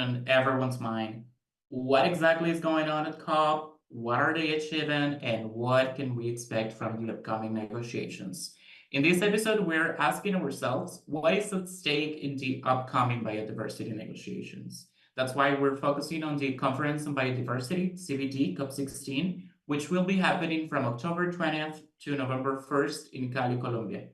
question on everyone's mind. What exactly is going on at COP? What are they achieving? And what can we expect from the upcoming negotiations? In this episode, we're asking ourselves, what is at stake in the upcoming biodiversity negotiations? That's why we're focusing on the Conference on Biodiversity, CBD, COP16, which will be happening from October 20th to November 1st in Cali, Colombia.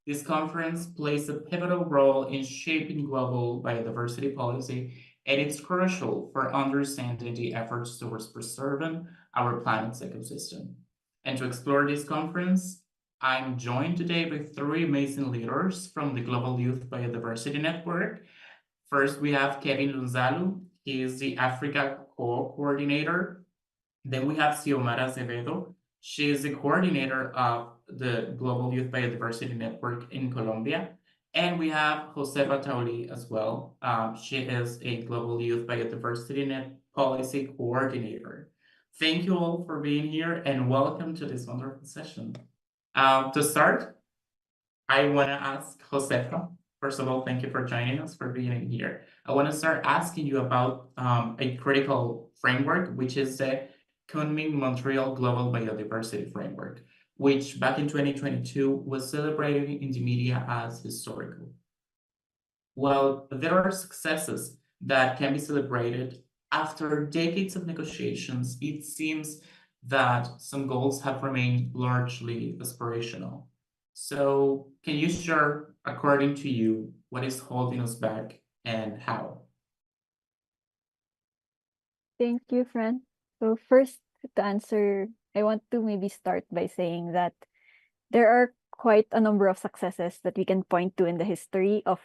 This conference plays a pivotal role in shaping global biodiversity policy, and it's crucial for understanding the efforts towards preserving our planet's ecosystem. And to explore this conference, I'm joined today by three amazing leaders from the Global Youth Biodiversity Network. First, we have Kevin Lunzalu. He is the Africa Co-Coordinator. Then we have Xiomara Acevedo. She is the coordinator of the Global Youth Biodiversity Network in Colombia. And we have Josefa Tauli as well. She is a Global Youth Biodiversity Net Policy Coordinator. Thank you all for being here and welcome to this wonderful session. To start, I want to ask Josefa. First of all, thank you for joining us, for being here. I want to start asking you about a critical framework, which is the Kunming-Montreal Global Biodiversity Framework, which back in 2022 was celebrated in the media as historical. While there are successes that can be celebrated, after decades of negotiations, it seems that some goals have remained largely aspirational. So can you share, according to you, what is holding us back and how? Thank you, Fran. So first, to answer, I want to maybe start by saying that there are quite a number of successes that we can point to in the history of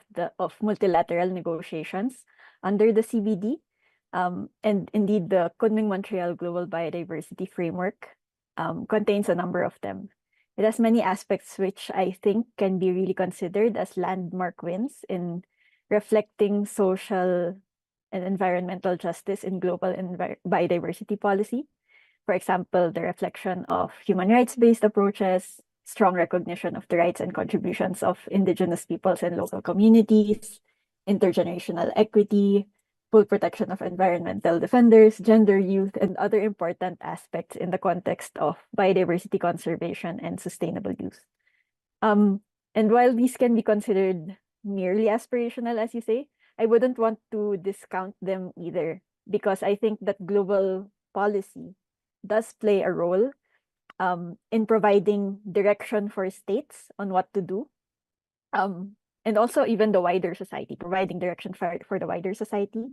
multilateral negotiations under the CBD. And indeed, the Kunming-Montreal Global Biodiversity Framework contains a number of them. It has many aspects which I think can be really considered as landmark wins in reflecting social and environmental justice in global biodiversity policy. For example, the reflection of human rights-based approaches, strong recognition of the rights and contributions of Indigenous peoples and local communities, intergenerational equity, full protection of environmental defenders, gender, youth, and other important aspects in the context of biodiversity conservation and sustainable use. And while these can be considered merely aspirational, as you say, I wouldn't want to discount them either, because I think that global policy does play a role in providing direction for states on what to do. And also even the wider society, providing direction for the wider society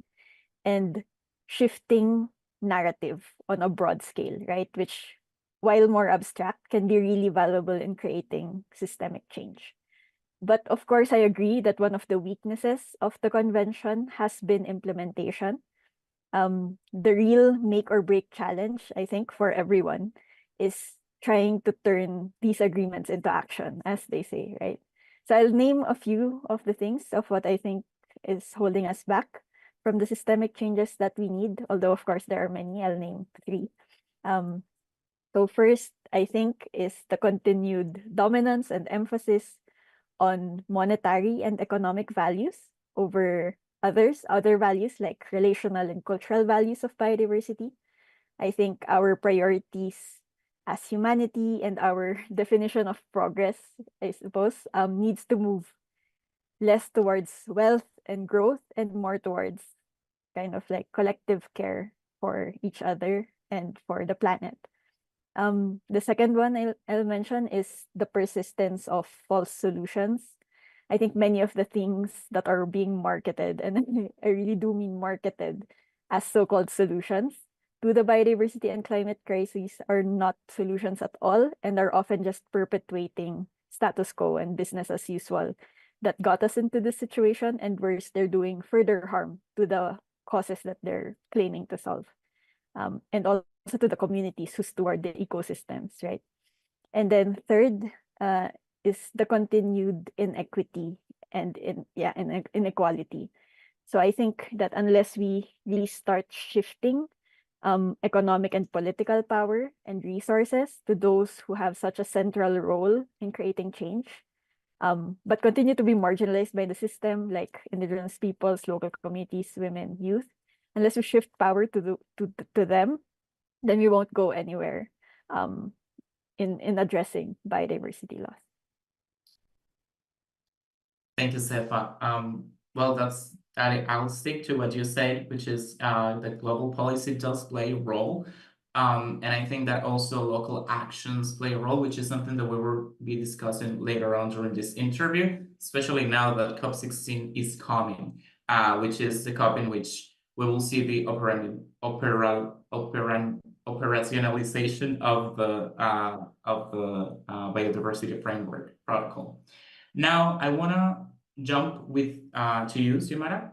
and shifting narrative on a broad scale, right? Which, while more abstract, can be really valuable in creating systemic change. But of course, I agree that one of the weaknesses of the convention has been implementation. The real make or break challenge, I think, for everyone is trying to turn these agreements into action, as they say, right? So I'll name a few of the things of what I think is holding us back from the systemic changes that we need, although of course there are many. I'll name three. So first, I think, is the continued dominance and emphasis on monetary and economic values over other values like relational and cultural values of biodiversity. I think our priorities as humanity and our definition of progress, I suppose, needs to move less towards wealth and growth and more towards kind of like collective care for each other and for the planet. The second one I'll mention is the persistence of false solutions. I think many of the things that are being marketed, and I really do mean marketed, as so-called solutions to the biodiversity and climate crises are not solutions at all and are often just perpetuating status quo and business as usual that got us into this situation, and worse, they're doing further harm to the causes that they're claiming to solve. And also to the communities who steward the ecosystems, right? And then third is the continued inequity and inequality. So I think that unless we really start shifting economic and political power and resources to those who have such a central role in creating change, but continue to be marginalized by the system, like Indigenous peoples, local communities, women, youth, unless we shift power to them, then we won't go anywhere in addressing biodiversity loss. Thank you, Sefa. Well, I'll stick to what you said, which is that global policy does play a role. And I think that also local actions play a role, which is something that we will be discussing later on during this interview, especially now that COP16 is coming, which is the COP in which we will see the operationalization of the biodiversity framework protocol. Now, I want to jump to you, Xiomara,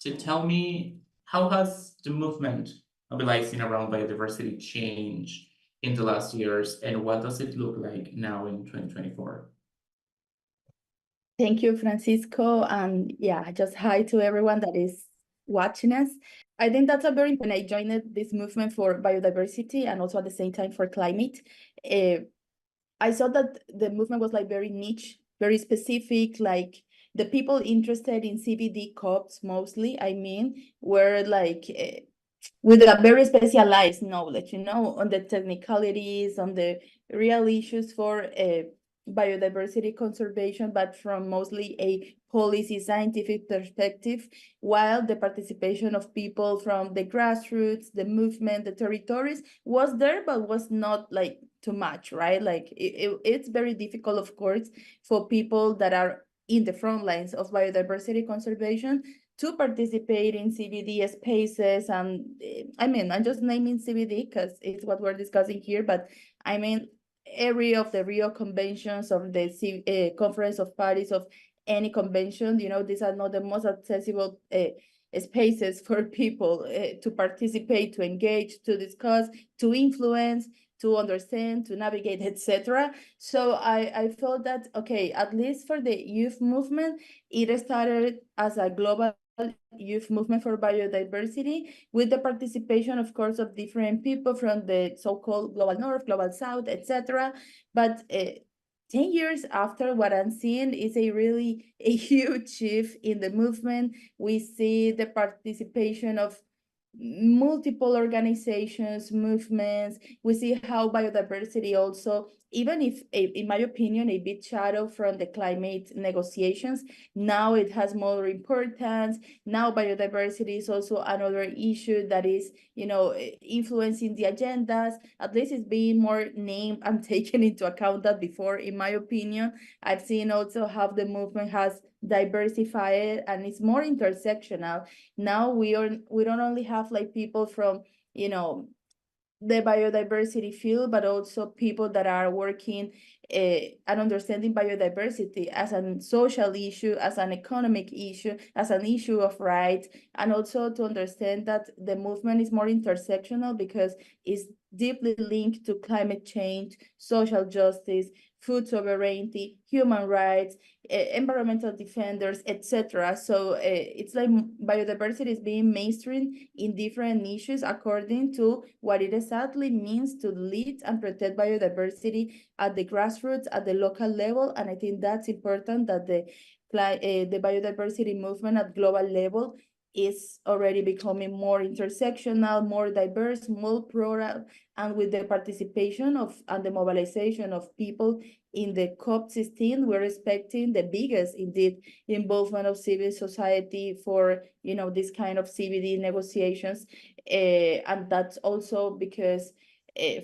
to tell me, how has the movement mobilizing around biodiversity changed in the last years, and what does it look like now in 2024? Thank you, Francisco. And yeah, just hi to everyone that is watching us. I think that's a very important. I joined this movement for biodiversity and also at the same time for climate. I saw that the movement was like very niche, very specific, like the people interested in CBD COPs mostly, I mean, were like with a very specialized knowledge, on the technicalities, on the real issues for biodiversity conservation, but from mostly a policy scientific perspective, while the participation of people from the grassroots, the movement, the territories was there, but was not like too much, right? Like it's very difficult, of course, for people that are in the front lines of biodiversity conservation to participate in CBD spaces. And I mean, I'm just naming CBD because it's what we're discussing here, but I mean, every of the Rio conventions of the Conference of Parties of any convention, these are not the most accessible spaces for people to participate, to engage, to discuss, to influence, to understand, to navigate, etc. So I felt that, okay, at least for the youth movement, it started as a global youth movement for biodiversity with the participation, of course, of different people from the so-called global north, global south, etc. But 10 years after, what I'm seeing is a huge shift in the movement. We see the participation of multiple organizations, movements. We see how biodiversity also, even if, in my opinion, a bit shadow from the climate negotiations, now it has more importance. Now biodiversity is also another issue that is, influencing the agendas. At least it's being more named and taken into account than before, in my opinion. I've seen also how the movement has diversified and it's more intersectional. Now we don't only have like people from, the biodiversity field, but also people that are working and understanding biodiversity as a social issue, as an economic issue, as an issue of rights, and also to understand that the movement is more intersectional because it's deeply linked to climate change, social justice, food sovereignty, human rights, environmental defenders, etc. So it's like biodiversity is being mainstreamed in different niches according to what it exactly means to lead and protect biodiversity at the grassroots, at the local level. And I think that's important that the biodiversity movement at global level is already becoming more intersectional, more diverse, more plural, and with the participation of and the mobilization of people in the COP16, we're expecting the biggest, indeed, involvement of civil society for, this kind of CBD negotiations. And that's also because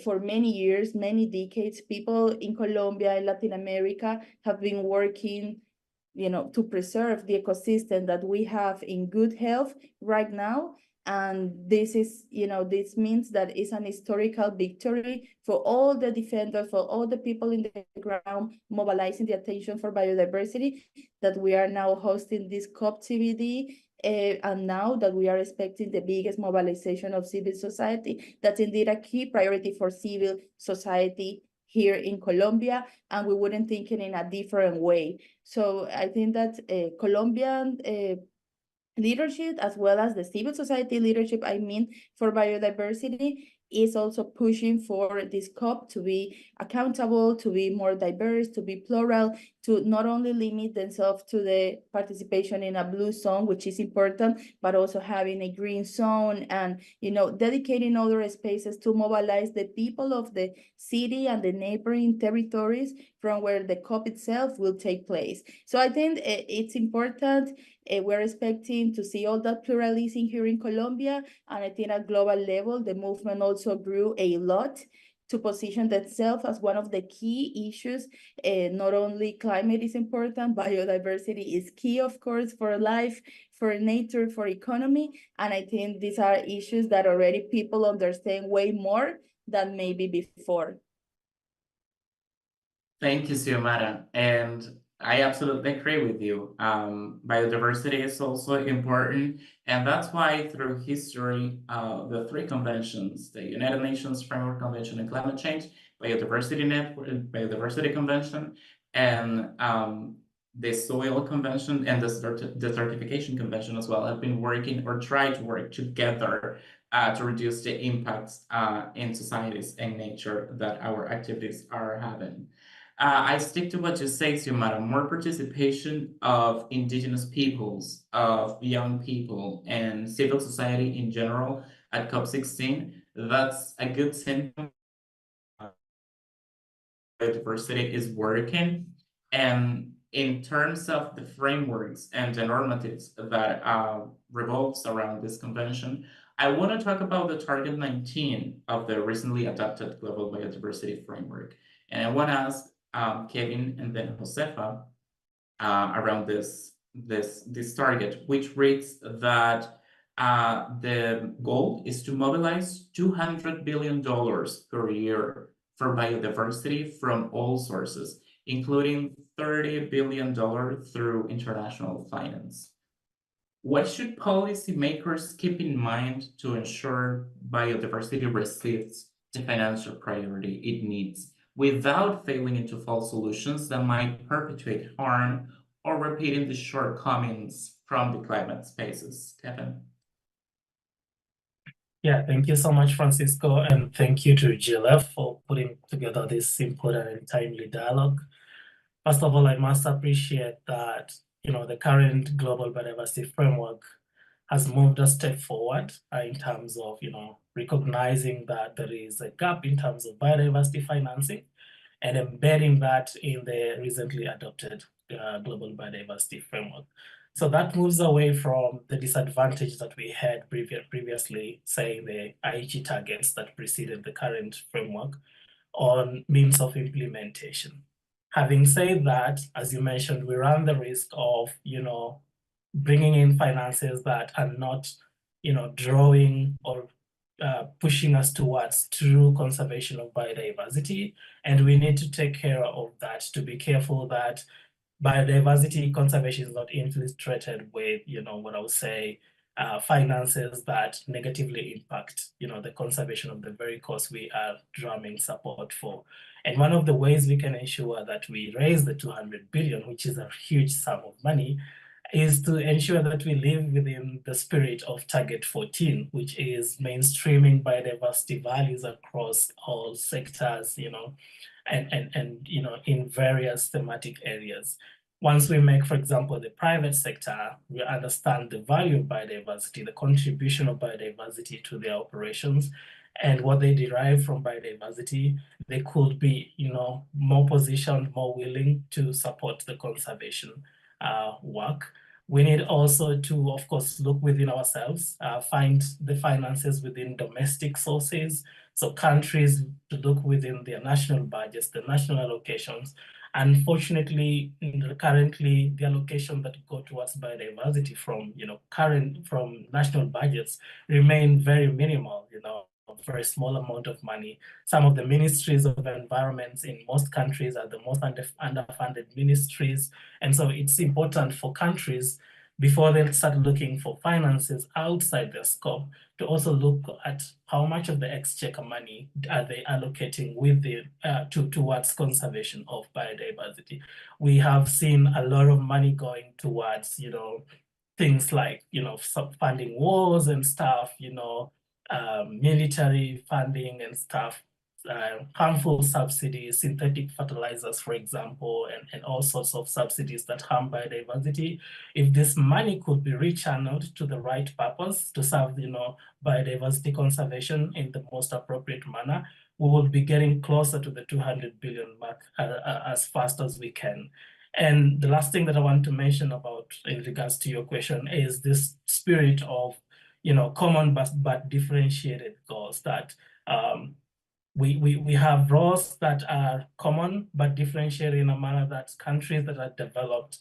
for many years, many decades, people in Colombia and Latin America have been working to preserve the ecosystem that we have in good health right now. And this is, this means that it's an historical victory for all the defenders, for all the people in the ground, mobilizing the attention for biodiversity, that we are now hosting this COP CBD. And now that we are expecting the biggest mobilization of civil society, that's indeed a key priority for civil society here in Colombia, and we wouldn't think it in a different way. So I think that Colombian leadership, as well as the civil society leadership, for biodiversity, is also pushing for this COP to be accountable, to be more diverse, to be plural, to not only limit themselves to the participation in a blue zone, which is important, but also having a green zone and, dedicating other spaces to mobilize the people of the city and the neighboring territories from where the COP itself will take place. So I think it's important. We're expecting to see all that pluralism here in Colombia, and I think at global level, the movement also grew a lot to position themselves as one of the key issues. Not only climate is important, biodiversity is key, of course, for life, for nature, for economy, and I think these are issues that already people understand way more than maybe before. Thank you, Xiomara. And I absolutely agree with you. Biodiversity is also important. And that's why through history, the three conventions, the United Nations Framework Convention on Climate Change, Biodiversity Network, Biodiversity Convention, and the Soil Convention and the Desertification Convention as well have been working or try to work together to reduce the impacts in societies and nature that our activities are having. I stick to what you say, Xiomara, more participation of indigenous peoples, of young people, and civil society in general at COP16. That's a good symptom. Biodiversity is working. And in terms of the frameworks and the normatives that revolves around this convention, I want to talk about the Target 19 of the recently adopted Global Biodiversity Framework. And I want to ask Kevin and then Josefa around this target, which reads that the goal is to mobilize $200 billion per year for biodiversity from all sources, including $30 billion through international finance. What should policymakers keep in mind to ensure biodiversity receives the financial priority it needs, without failing into false solutions that might perpetuate harm or repeating the shortcomings from the climate spaces? Kevin? Yeah, thank you so much, Francisco, and thank you to GLF for putting together this important and timely dialogue. First of all, I must appreciate that, the current Global Biodiversity Framework has moved a step forward in terms of, recognizing that there is a gap in terms of biodiversity financing and embedding that in the recently adopted Global Biodiversity Framework. So that moves away from the disadvantage that we had previously, say the Aichi targets that preceded the current framework, on means of implementation. Having said that, as you mentioned, we run the risk of, bringing in finances that are not, drawing or pushing us towards true conservation of biodiversity. And we need to take care of that, to be careful that biodiversity conservation is not infiltrated with, what I would say, finances that negatively impact, the conservation of the very cause we are drumming support for. And one of the ways we can ensure that we raise the 200 billion, which is a huge sum of money, is to ensure that we live within the spirit of Target 14, which is mainstreaming biodiversity values across all sectors, and in various thematic areas. Once we make, for example, the private sector, we understand the value of biodiversity, the contribution of biodiversity to their operations, and what they derive from biodiversity, they could be, more positioned, more willing to support the conservation work. We need also to, of course, look within ourselves, find the finances within domestic sources. So countries to look within their national budgets, the national allocations. Unfortunately, currently, the allocation that go towards biodiversity from, from national budgets remain very minimal, a very small amount of money. Some of the ministries of environments in most countries are the most underfunded ministries. And so it's important for countries, before they start looking for finances outside their scope, to also look at how much of the exchequer money are they allocating with the towards conservation of biodiversity. We have seen a lot of money going towards, things like, funding wars and stuff, military funding and stuff, harmful subsidies, synthetic fertilizers, for example, and all sorts of subsidies that harm biodiversity. If this money could be rechanneled to the right purpose to serve, biodiversity conservation in the most appropriate manner, we will be getting closer to the 200 billion mark as fast as we can. And the last thing that I want to mention about in regards to your question is this spirit of, common but differentiated goals that we have roles that are common but differentiated in a manner that countries that are developed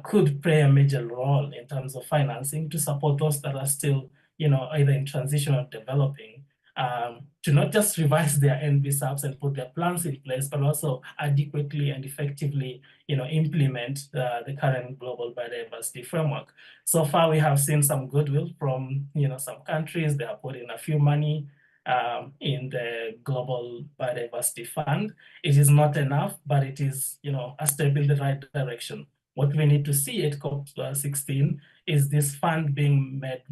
could play a major role in terms of financing to support those that are still, either in transition or developing, to not just revise their NBSAPs and put their plans in place, but also adequately and effectively, implement the current global biodiversity framework. So far, we have seen some goodwill from, some countries. They have put in a few money in the Global Biodiversity Fund. It is not enough, but it is, a step in the right direction. What we need to see at COP16 is this fund being made,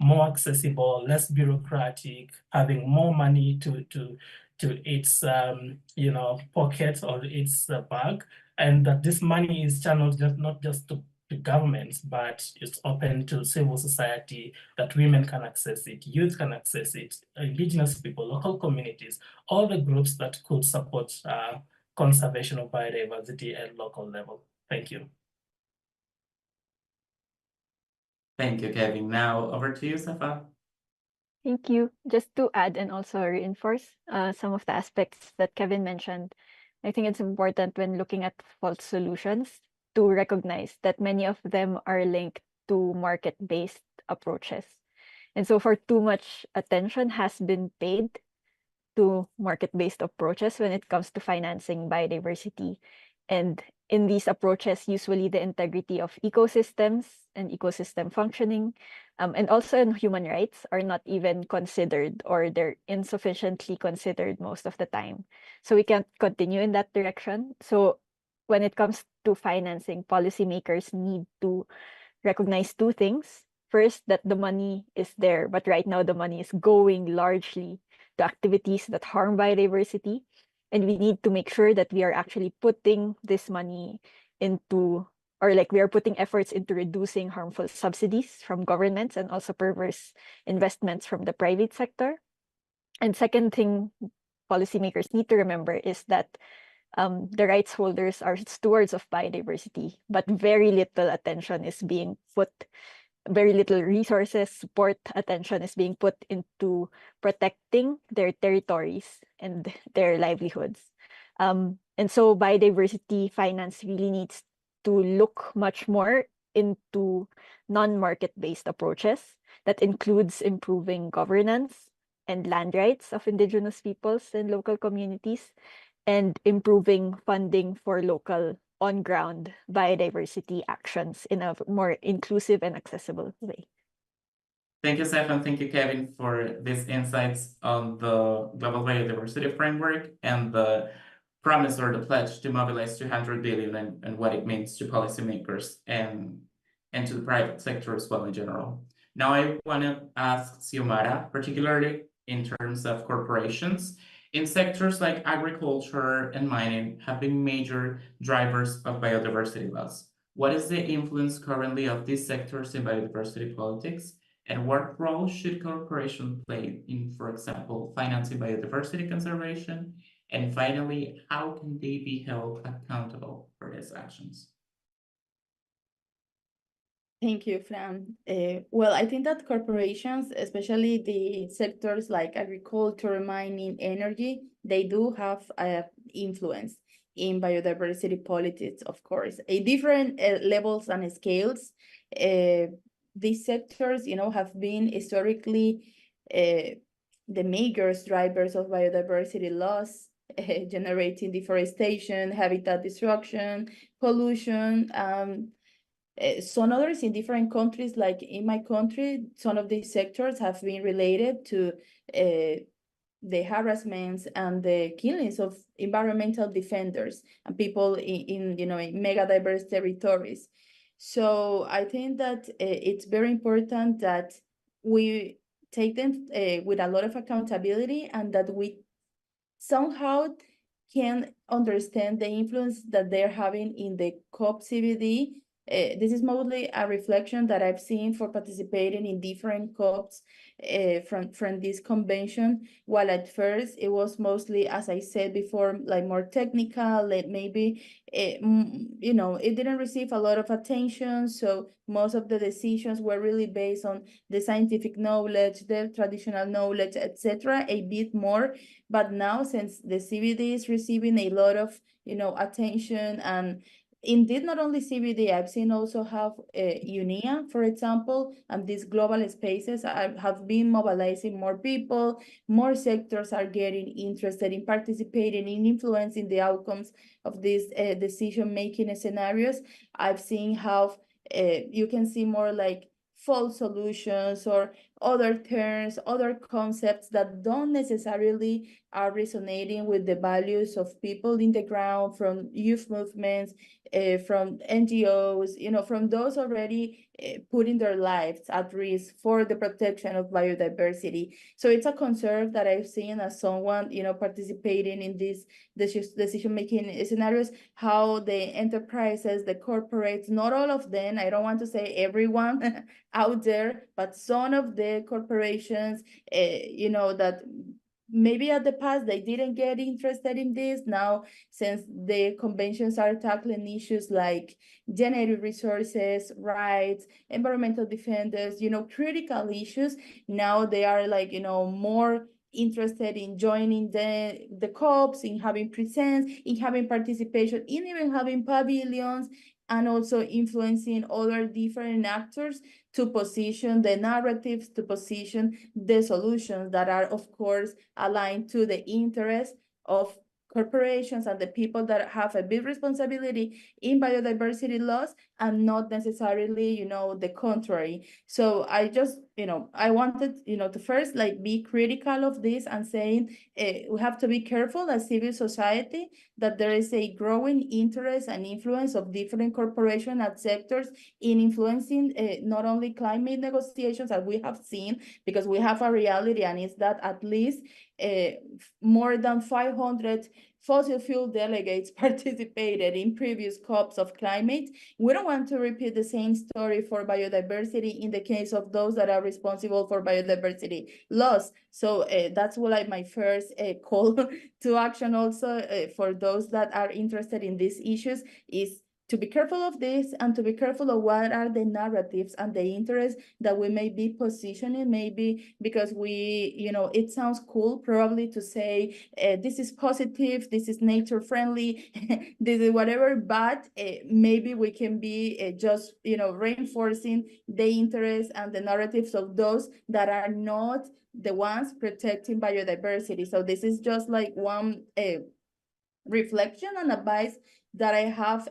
more accessible, less bureaucratic, having more money to its, pocket or its bag, and that this money is channeled not just to governments, but it's open to civil society, that women can access it, youth can access it, Indigenous people, local communities, all the groups that could support conservation of biodiversity at local level. Thank you. Thank you, Kevin. Now over to you, Josefa. Thank you. Just to add and also reinforce some of the aspects that Kevin mentioned, I think it's important when looking at false solutions to recognize that many of them are linked to market-based approaches. And so for too much attention has been paid to market-based approaches when it comes to financing biodiversity. And in these approaches, usually the integrity of ecosystems and ecosystem functioning, and also in human rights are not even considered, or they're insufficiently considered most of the time. So we can't continue in that direction. So when it comes to financing, policymakers need to recognize two things. First, that the money is there, but right now the money is going largely to activities that harm biodiversity. And we need to make sure that we are actually putting this money into, or like we are putting efforts into reducing harmful subsidies from governments and also perverse investments from the private sector. And second thing policymakers need to remember is that the rights holders are stewards of biodiversity, but very little attention is being put, very little resources, support, attention is being put into protecting their territories and their livelihoods. And so biodiversity finance really needs to look much more into non-market-based approaches that includes improving governance and land rights of Indigenous peoples and local communities, and improving funding for local on-ground biodiversity actions in a more inclusive and accessible way. Thank you, Seth, and thank you, Kevin, for these insights on the Global Biodiversity Framework and the promise or the pledge to mobilize 200 billion and what it means to policymakers and to the private sector as well in general. Now I want to ask Xiomara, particularly in terms of corporations, in sectors like agriculture and mining have been major drivers of biodiversity loss. What is the influence currently of these sectors in biodiversity politics? And what role should corporations play in, for example, financing biodiversity conservation? And finally, how can they be held accountable for these actions? Thank you, Fran. Well, I think that corporations, especially the sectors like agriculture, mining, energy, they do have influence in biodiversity politics, of course, at different levels and scales. These sectors, have been historically the major drivers of biodiversity loss, generating deforestation, habitat destruction, pollution. Some others in different countries, like in my country, some of these sectors have been related to the harassments and the killings of environmental defenders and people in mega diverse territories. So I think that it's very important that we take them with a lot of accountability, and that we somehow can understand the influence that they're having in the COP CBD. This is mostly a reflection that I've seen for participating in different COPs from this convention, while at first it was mostly, as I said before, like more technical, like maybe, you know, it didn't receive a lot of attention. So most of the decisions were really based on the scientific knowledge, the traditional knowledge, etc., a bit more. But now, since the CBD is receiving a lot of, you know, attention, and indeed, not only CBD, I've seen also have UNIA, for example, and these global spaces have been mobilizing more people, more sectors are getting interested in participating, in influencing the outcomes of these decision-making scenarios. I've seen how you can see more like false solutions or other terms, other concepts that don't necessarily are resonating with the values of people in the ground, from youth movements, from NGOs, you know, from those already putting their lives at risk for the protection of biodiversity. So it's a concern that I've seen as someone, you know, participating in these decision-making scenarios, how the enterprises, the corporates, not all of them, I don't want to say everyone out there, but some of the corporations, you know, that maybe at the past they didn't get interested in this. Now, since the conventions are tackling issues like genetic resources, rights, environmental defenders, you know, critical issues, now they are like, you know, more interested in joining the COPs, in having presence, in having participation, in even having pavilions, and also influencing other different actors to position the narratives, to position the solutions that are, of course, aligned to the interests of corporations and the people that have a big responsibility in biodiversity loss, and not necessarily, you know, the contrary. So I just, you know, I wanted, you know, to first like be critical of this and saying we have to be careful as civil society that there is a growing interest and influence of different corporations and sectors in influencing not only climate negotiations, as we have seen, because we have a reality, and it's that at least more than 500 fossil fuel delegates participated in previous COPs of climate. We don't want to repeat the same story for biodiversity in the case of those that are responsible for biodiversity loss. So that's what my first call to action also for those that are interested in these issues is to be careful of this, and to be careful of what are the narratives and the interests that we may be positioning, maybe because we, you know, it sounds cool probably to say, this is positive, this is nature friendly, this is whatever, but maybe we can be just, you know, reinforcing the interests and the narratives of those that are not the ones protecting biodiversity. So this is just like one reflection and advice that I have,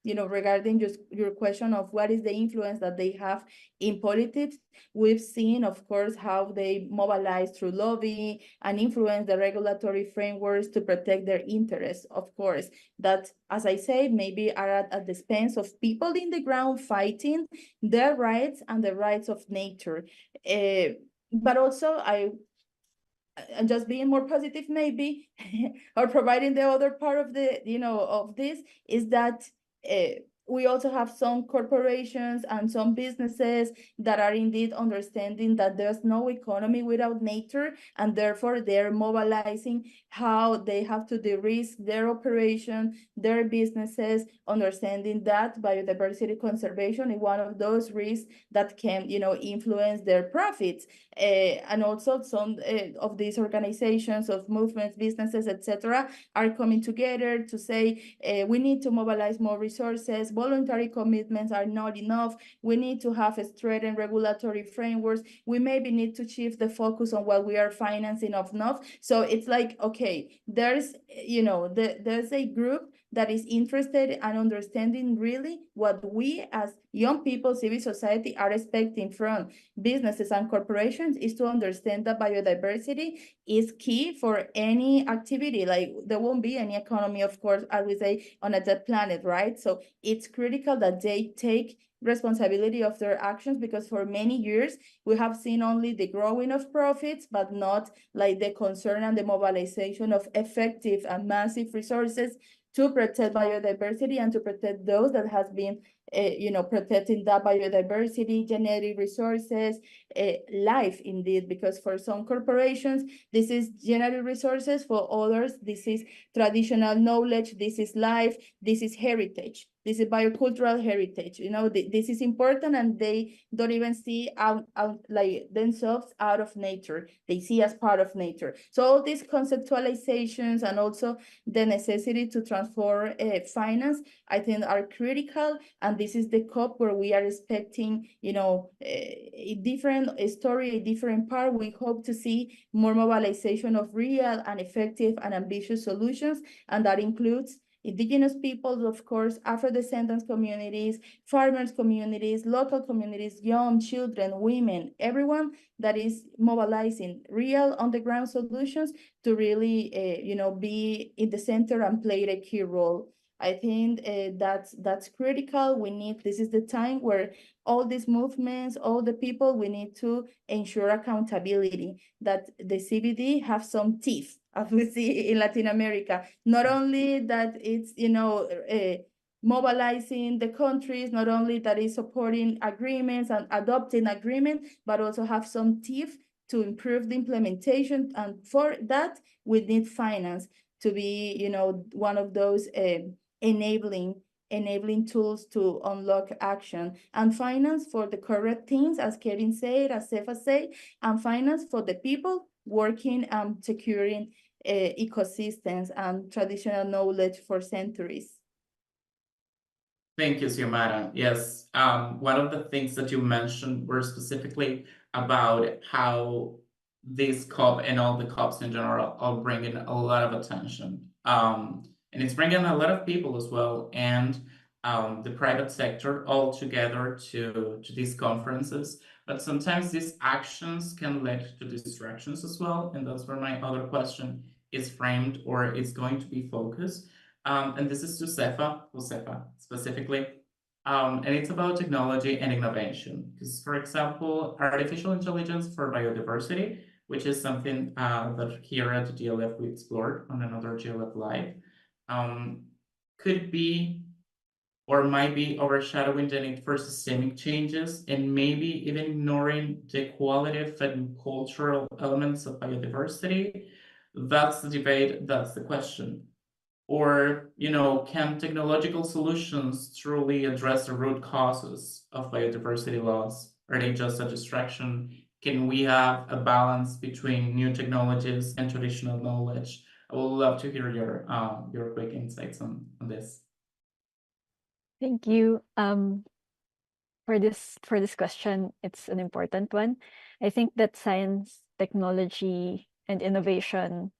you know, regarding just your question of what is the influence that they have in politics. We've seen, of course, how they mobilize through lobbying and influence the regulatory frameworks to protect their interests, of course, that, as I say, maybe are at the expense of people in the ground fighting their rights and the rights of nature. But also, and just being more positive maybe, or providing the other part of the, you know, of this is that we also have some corporations and some businesses that are indeed understanding that there's no economy without nature, and therefore they're mobilizing how they have to de-risk their operation, their businesses, understanding that biodiversity conservation is one of those risks that can, you know, influence their profits. And also some of these organizations, of movements, businesses, etc., are coming together to say we need to mobilize more resources. Voluntary commitments are not enough. We need to have a straightened regulatory frameworks. We maybe need to shift the focus on what we are financing of enough. So it's like, okay, there's, you know, there's a group that is interested and understanding really what we as young people, civil society, are expecting from businesses and corporations is to understand that biodiversity is key for any activity. Like there won't be any economy, of course, as we say, on a dead planet, right? So it's critical that they take responsibility of their actions, because for many years we have seen only the growing of profits, but not like the concern and the mobilization of effective and massive resources to protect biodiversity and to protect those that has been protecting that biodiversity, genetic resources, life indeed, because for some corporations, this is genetic resources, for others, this is traditional knowledge, this is life, this is heritage, this is biocultural heritage. This is important, and they don't even see out like themselves out of nature. They see as part of nature. So all these conceptualizations and also the necessity to transform finance, I think, are critical. And this is the COP where we are expecting, a different story, a different part. We hope to see more mobilization of real and effective and ambitious solutions, and that includes Indigenous peoples, of course, Afro-descendants communities, farmers communities, local communities, young children, women, everyone that is mobilizing real on-the-ground solutions to really, be in the center and play a key role. I think that's critical. This is the time where all these movements, all the people, we need to ensure accountability, that the CBD have some teeth, as we see in Latin America. Not only that it's, mobilizing the countries, not only that is supporting agreements and adopting agreements, but also have some teeth to improve the implementation. And for that, we need finance to be, one of those enabling tools to unlock action, and finance for the correct things, as Kevin said, as Sefa said, and finance for the people working and securing ecosystems and traditional knowledge for centuries. Thank you, Xiomara. Yes, one of the things that you mentioned were specifically about how this COP and all the COPs in general are bringing a lot of attention. And it's bringing a lot of people as well, and the private sector all together to these conferences. But sometimes these actions can lead to distractions as well, and that's where my other question is framed, or is going to be focused. And this is to Josefa specifically. And it's about technology and innovation. Because, for example, artificial intelligence for biodiversity, which is something that here at the GLF we explored on another GLF Live, could be or might be overshadowing the need for systemic changes, and maybe even ignoring the qualitative and cultural elements of biodiversity. That's the debate, that's the question. Or, can technological solutions truly address the root causes of biodiversity loss? Are they just a distraction? Can we have a balance between new technologies and traditional knowledge? I would love to hear your quick insights on this. Thank you. For this question, it's an important one. I think that science, technology, and innovation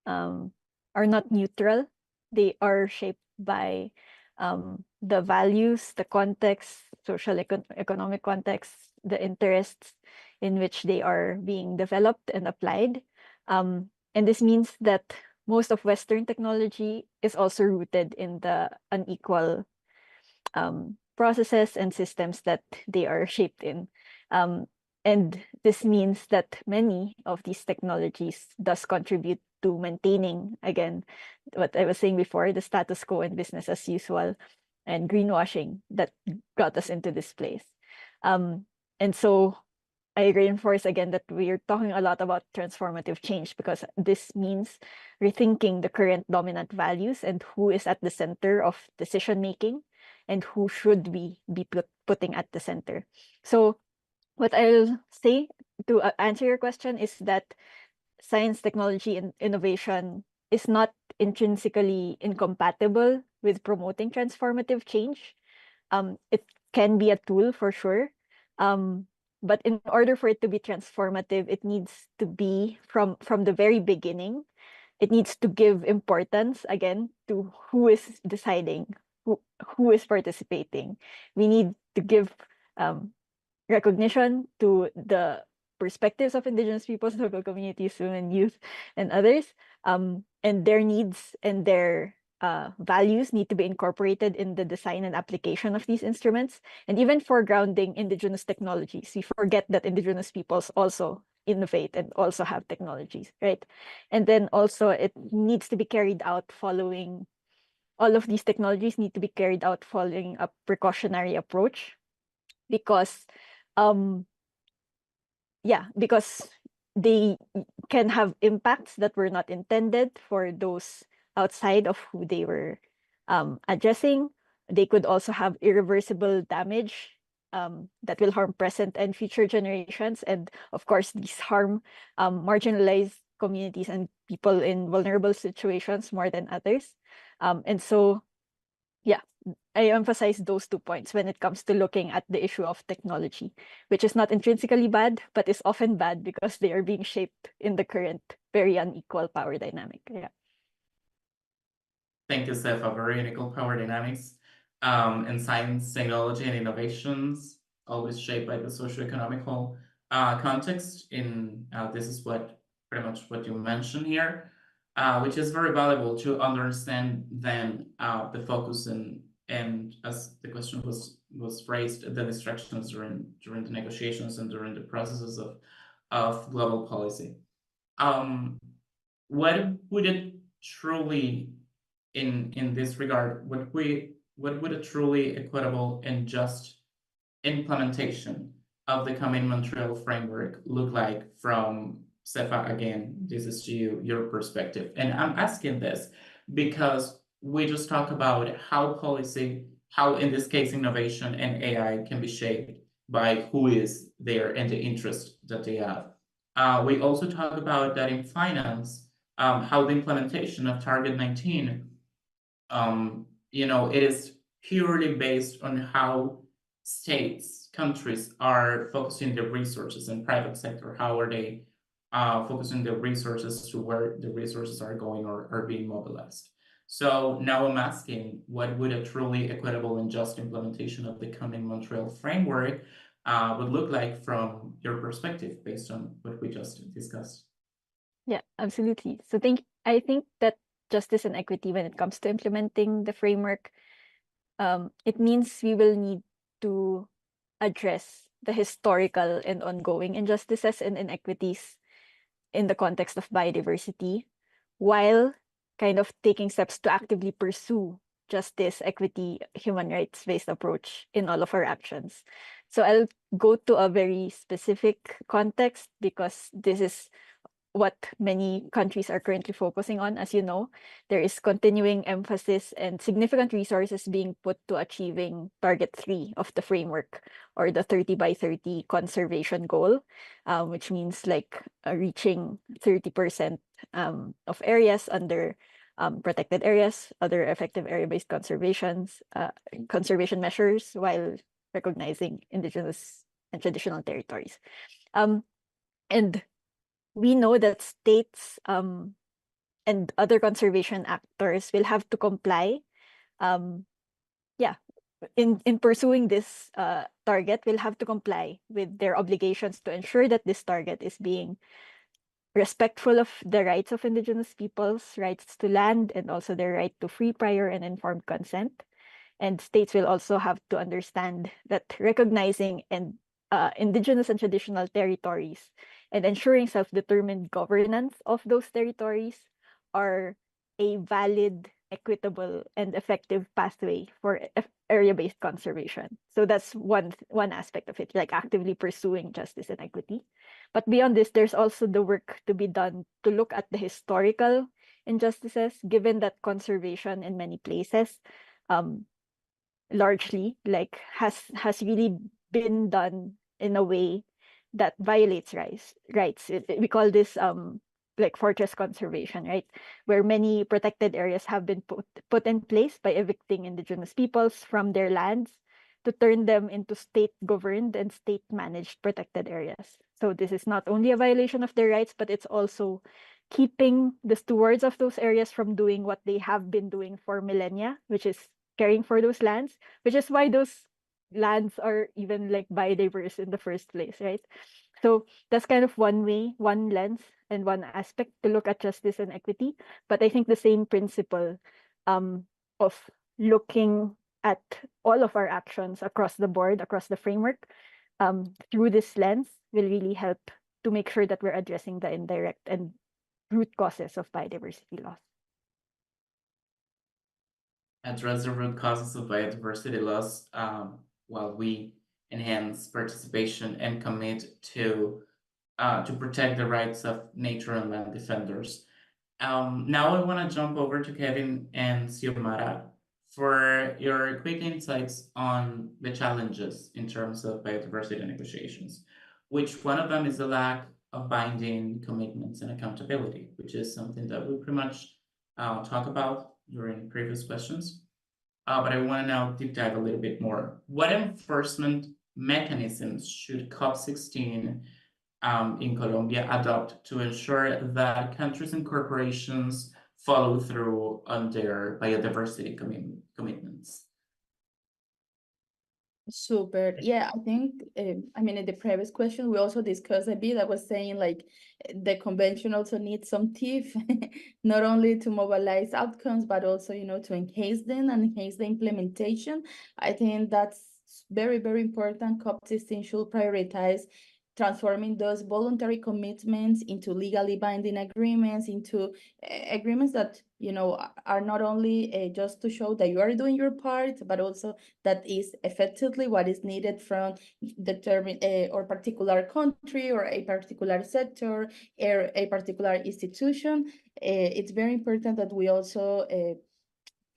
are not neutral. They are shaped by the values, the context, social economic context, the interests in which they are being developed and applied. And this means that most of Western technology is also rooted in the unequal processes and systems that they are shaped in. And this means that many of these technologies does contribute to maintaining, again, what I was saying before, the status quo and business as usual and greenwashing that got us into this place. And so I reinforce again that we're talking a lot about transformative change, because this means rethinking the current dominant values and who is at the center of decision making and who should we be putting at the center. So what I'll say to answer your question is that science, technology, and innovation is not intrinsically incompatible with promoting transformative change. It can be a tool for sure. But in order for it to be transformative, it needs to be from the very beginning. It needs to give importance, again, to who is deciding, who is participating. We need to give recognition to the perspectives of Indigenous peoples, local communities, women, youth, and others, and their needs and their values need to be incorporated in the design and application of these instruments, and even foregrounding indigenous technologies. We forget that indigenous peoples also innovate and also have technologies, right? And then also it needs to be carried out following, all of these technologies need to be carried out following a precautionary approach, because because they can have impacts that were not intended for those outside of who they were addressing. They could also have irreversible damage that will harm present and future generations. And of course, these harm marginalized communities and people in vulnerable situations more than others. And so, I emphasize those 2 points when it comes to looking at the issue of technology, which is not intrinsically bad, but is often bad because they are being shaped in the current very unequal power dynamic. Yeah. Thank you, Josefa. Very unequal power dynamics in science, technology, and innovations, always shaped by the socioeconomical context. This is pretty much what you mentioned here, which is very valuable to understand then the focus and as the question was raised, the distractions during the negotiations and during the processes of global policy. What would it truly, in this regard, what would a truly equitable and just implementation of the Common Montreal Framework look like from Josefa? Again, this is your perspective. And I'm asking this because we just talked about how policy, how in this case innovation and AI can be shaped by who is there and the interest that they have. We also talk about that in finance, how the implementation of Target 19, it is purely based on how states, countries are focusing their resources, and private sector, how are they focusing their resources to where the resources are going or are being mobilized. So now I'm asking, what would a truly equitable and just implementation of the Common Montreal Framework would look like from your perspective, based on what we just discussed? Yeah, absolutely. So I think that justice and equity, when it comes to implementing the framework, it means we will need to address the historical and ongoing injustices and inequities in the context of biodiversity, while kind of taking steps to actively pursue justice, equity, human rights-based approach in all of our actions. So I'll go to a very specific context because this is what many countries are currently focusing on. As you know, there is continuing emphasis and significant resources being put to achieving Target 3 of the framework, or the 30 by 30 conservation goal, which means like reaching 30% of areas under protected areas, other effective area-based conservation measures, while recognizing indigenous and traditional territories. And we know that states and other conservation actors will have to comply. In pursuing this target, will have to comply with their obligations to ensure that this target is being respectful of the rights of indigenous peoples, rights to land, and also their right to free, prior, and informed consent. And states will also have to understand that recognizing indigenous and traditional territories and ensuring self-determined governance of those territories are a valid, equitable, and effective pathway for area-based conservation. So that's one aspect of it, like actively pursuing justice and equity. But beyond this, there's also the work to be done to look at the historical injustices, given that conservation in many places largely has really been done in a way that violates rights. We call this like fortress conservation, right? Where many protected areas have been put in place by evicting indigenous peoples from their lands to turn them into state-governed and state-managed protected areas. So this is not only a violation of their rights, but it's also keeping the stewards of those areas from doing what they have been doing for millennia, which is caring for those lands, which is why those lands are even like biodiverse in the first place, right? So that's kind of one way, one lens, and one aspect to look at justice and equity. But I think the same principle of looking at all of our actions across the board, across the framework, through this lens will really help to make sure that we're addressing the indirect and root causes of biodiversity loss. Address the root causes of biodiversity loss while we enhance participation and commit to protect the rights of nature and land defenders. Now I want to jump over to Kevin and Xiomara for your quick insights on the challenges in terms of biodiversity negotiations. Which one of them is the lack of binding commitments and accountability, which is something that we pretty much talk about during previous questions. But I want to now deep dive a little bit more. What enforcement mechanisms should COP16 in Colombia adopt to ensure that countries and corporations follow through on their biodiversity commitments? Super. Yeah, I think, I mean, in the previous question, we also discussed a bit. I was saying like the convention also needs some teeth, not only to mobilize outcomes, but also, you know, to enhance them and enhance the implementation. I think that's very, very important. COP16 should prioritize transforming those voluntary commitments into legally binding agreements, into agreements that, you know, are not only just to show that you are doing your part, but also that is effectively what is needed from determined or particular country or a particular sector or a particular institution. It's very important that we also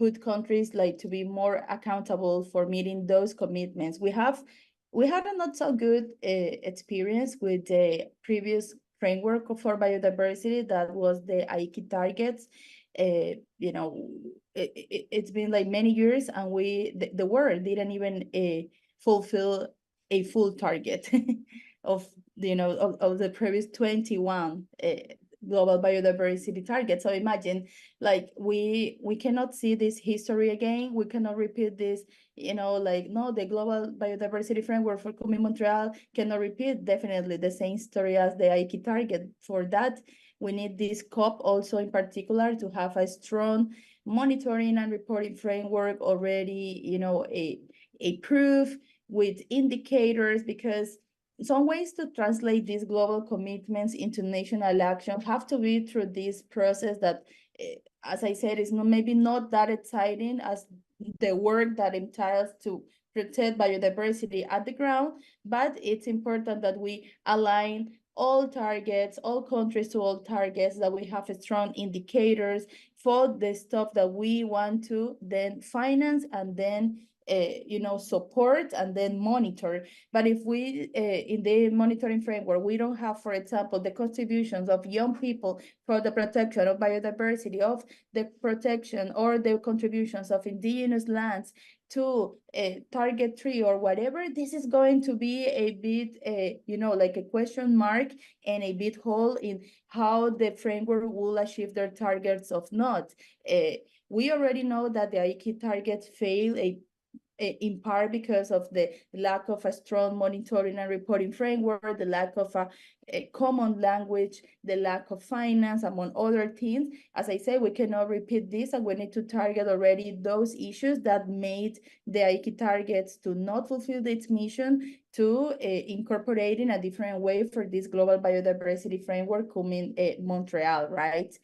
put countries like to be more accountable for meeting those commitments. We had a not so good experience with the previous framework for biodiversity that was the Aichi targets. You know, it's been like many years, and the world didn't even fulfill a full target of, you know, of the previous 21 global biodiversity targets. So imagine, like, we cannot see this history again. We cannot repeat this, you know, like, no, the global biodiversity framework for Montreal cannot repeat definitely the same story as the Aichi target. For that, we need this COP also in particular to have a strong monitoring and reporting framework already, you know, a proof with indicators, because some ways to translate these global commitments into national action have to be through this process that, as I said, is maybe not that exciting as the work that entails to protect biodiversity at the ground, but it's important that we align all targets, all countries to all targets, that we have strong indicators for the stuff that we want to then finance and then you know, support and then monitor. But if we, in the monitoring framework, we don't have, for example, the contributions of young people for the protection of biodiversity, of the protection or the contributions of indigenous lands to target 3 or whatever, this is going to be a bit, you know, like a question mark and a bit hole in how the framework will achieve their targets of not. We already know that the Aichi targets fail in part because of the lack of a strong monitoring and reporting framework, the lack of a common language, the lack of finance, among other things. As I say, we cannot repeat this, and we need to target already those issues that made the Aichi targets to not fulfill its mission, to incorporating a different way for this global biodiversity framework coming Montreal, right?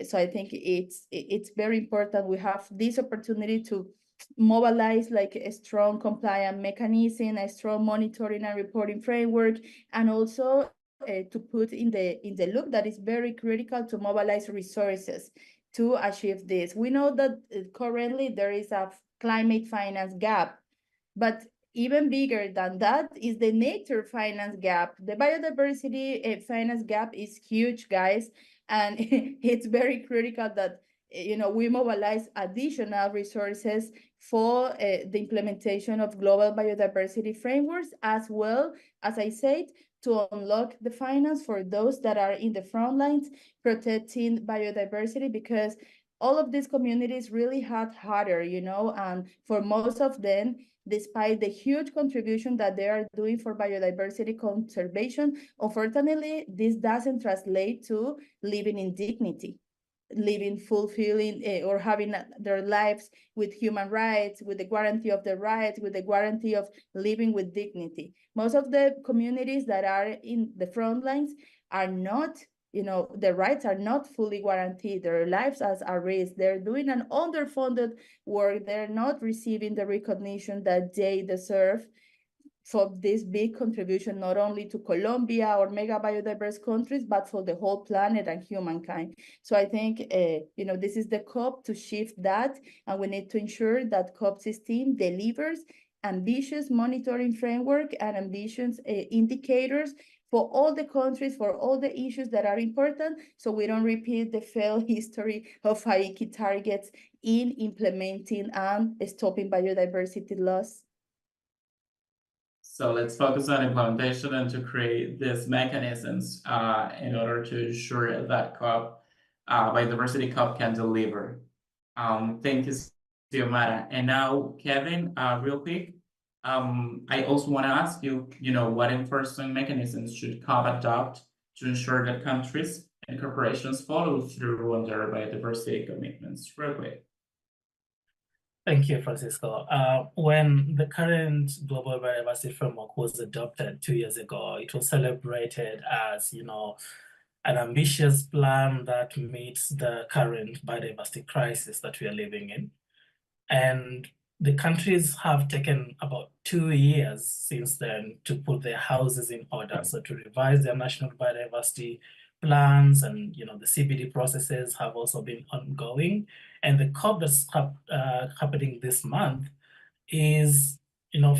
So I think it's very important we have this opportunity to mobilize like a strong compliance mechanism, a strong monitoring and reporting framework, and also to put in the loop that is very critical to mobilize resources to achieve this. We know that currently there is a climate finance gap, but even bigger than that is the nature finance gap. The biodiversity finance gap is huge, guys, and it's very critical that, you know, we mobilize additional resources for the implementation of global biodiversity frameworks, as well, as I said, to unlock the finance for those that are in the front lines protecting biodiversity, because all of these communities really had harder, you know, and for most of them, despite the huge contribution that they are doing for biodiversity conservation, unfortunately, this doesn't translate to living in dignity. living fulfilling or having their lives with human rights, with the guarantee of the rights, with the guarantee of living with dignity. Most of the communities that are in the front lines are not, their rights are not fully guaranteed. Their lives are at risk. They're doing an underfunded work. They're not receiving the recognition that they deserve for this big contribution, not only to Colombia or mega biodiverse countries, but for the whole planet and humankind. So I think, this is the COP to shift that, and we need to ensure that COP16 delivers ambitious monitoring framework and ambitious indicators for all the countries, for all the issues that are important, so we don't repeat the failed history of high key targets in implementing and stopping biodiversity loss. So let's focus on implementation and to create these mechanisms in order to ensure that COP, Biodiversity COP can deliver. Thank you, Xiomara. And now, Kevin, real quick, I also want to ask you, what enforcement mechanisms should COP adopt to ensure that countries and corporations follow through on their biodiversity commitments? Real quick. Thank you, Francisco. When the current Global Biodiversity Framework was adopted 2 years ago, it was celebrated as, an ambitious plan that meets the current biodiversity crisis that we are living in. And the countries have taken about 2 years since then to put their houses in order, so to revise their national biodiversity plans, and the CBD processes have also been ongoing. And the COP that's happening this month is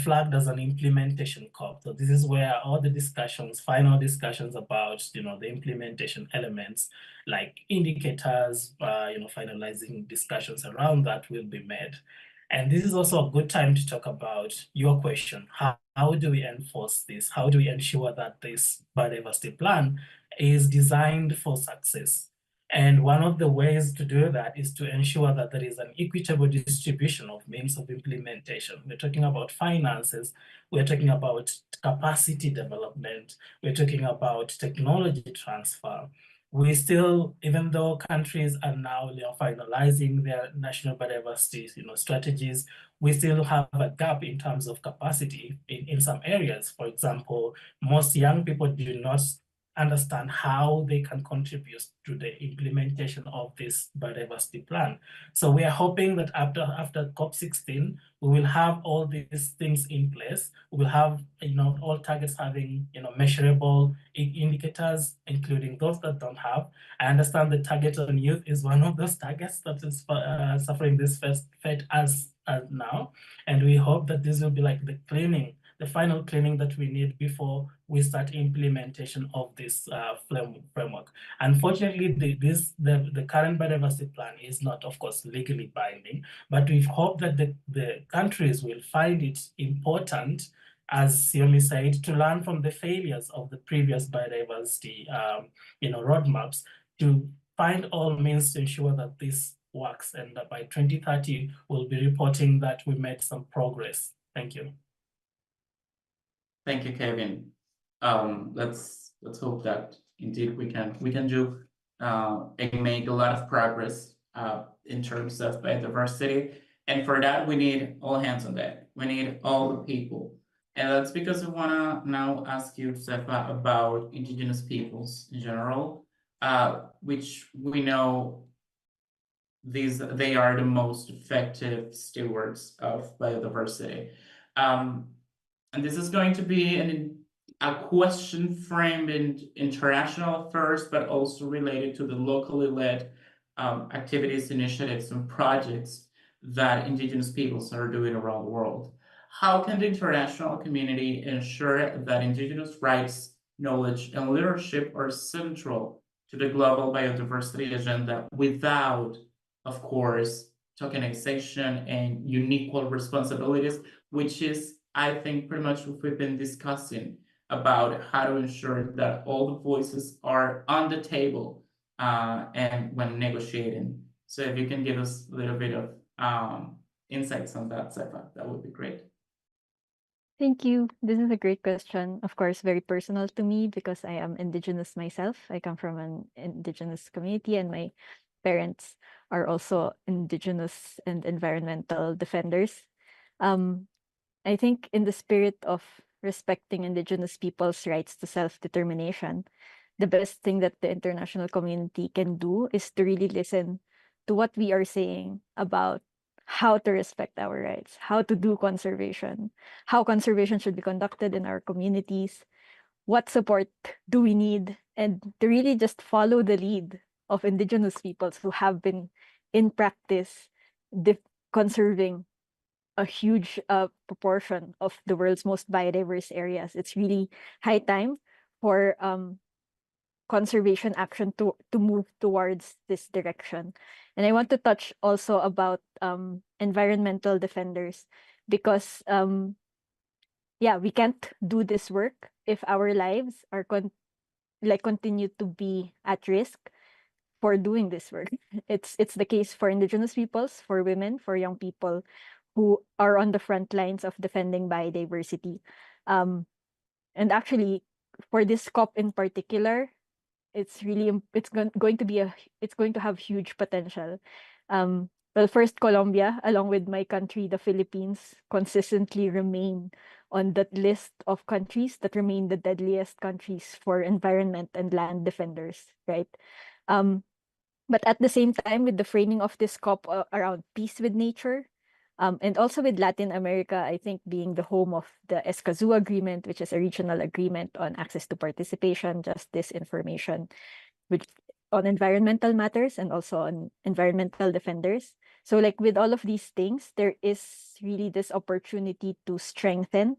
flagged as an implementation COP. So this is where all the discussions, final discussions about the implementation elements like indicators, finalizing discussions around that will be made. And this is also a good time to talk about your question. How do we enforce this? How do we ensure that this biodiversity plan is designed for success? And one of the ways to do that is to ensure that there is an equitable distribution of means of implementation. We're talking about finances, we're talking about capacity development, we're talking about technology transfer. We still, even though countries are now finalizing their national biodiversity strategies, we still have a gap in terms of capacity in some areas. For example, most young people do not understand how they can contribute to the implementation of this biodiversity plan. So we are hoping that after COP16, we will have all these things in place. We will have all targets having measurable indicators, including those that don't have. I understand the target on youth is one of those targets that is suffering this first fate as now, and we hope that this will be like the final cleaning that we need before we start implementation of this framework. Unfortunately, the current biodiversity plan is not, of course, legally binding, but we hope that the countries will find it important, as Xiomara said, to learn from the failures of the previous biodiversity roadmaps, to find all means to ensure that this works, and that by 2030, we'll be reporting that we made some progress. Thank you. Thank you, Kevin. Let's hope that indeed we can do and make a lot of progress in terms of biodiversity. And for that, we need all hands on deck. We need all the people. And that's because we wanna now ask you, Josefa, about Indigenous peoples in general, which we know they are the most effective stewards of biodiversity. And this is going to be a question framed in international first, but also related to the locally led activities, initiatives, and projects that Indigenous peoples are doing around the world. How can the international community ensure that Indigenous rights, knowledge, and leadership are central to the global biodiversity agenda without, of course, tokenization and unequal responsibilities, which is, I think, pretty much what we've been discussing about how to ensure that all the voices are on the table and when negotiating. So if you can give us a little bit of insights on that, Josefa, that would be great. Thank you. This is a great question. Of course, very personal to me because I am Indigenous myself. I come from an Indigenous community, and my parents are also indigenous and environmental defenders. I think in the spirit of respecting indigenous people's rights to self-determination, the best thing that the international community can do is to really listen to what we are saying about how to respect our rights, how to do conservation, how conservation should be conducted in our communities, what support do we need, and to really just follow the lead of indigenous peoples who have been in practice conserving a huge proportion of the world's most biodiverse areas. It's really high time for conservation action to move towards this direction. And I want to touch also about environmental defenders, because we can't do this work if our lives are continue to be at risk for doing this work. It's the case for indigenous peoples, for women, for young people who are on the front lines of defending biodiversity. And actually, for this COP in particular, it's going to have huge potential. Well, first, Colombia, along with my country, the Philippines, consistently remain on that list of countries that remain the deadliest countries for environment and land defenders, right? But at the same time, with the framing of this COP around peace with nature, and also with Latin America, I think being the home of the Escazú Agreement, which is a regional agreement on access to participation, justice, information, on environmental matters and also on environmental defenders. So like with all of these things, there is really this opportunity to strengthen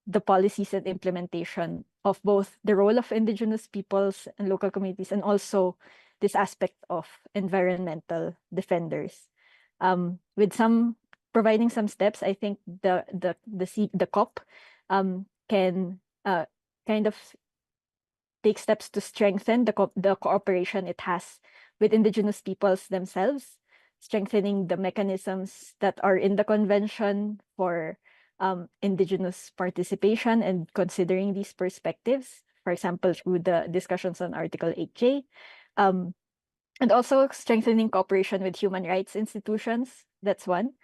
the policies and implementation of both the role of indigenous peoples and local communities, and also this aspect of environmental defenders. With providing some steps, I think the COP can kind of take steps to strengthen the cooperation it has with indigenous peoples themselves, strengthening the mechanisms that are in the convention for indigenous participation and considering these perspectives, for example, through the discussions on Article 8J, and also strengthening cooperation with human rights institutions. That's one.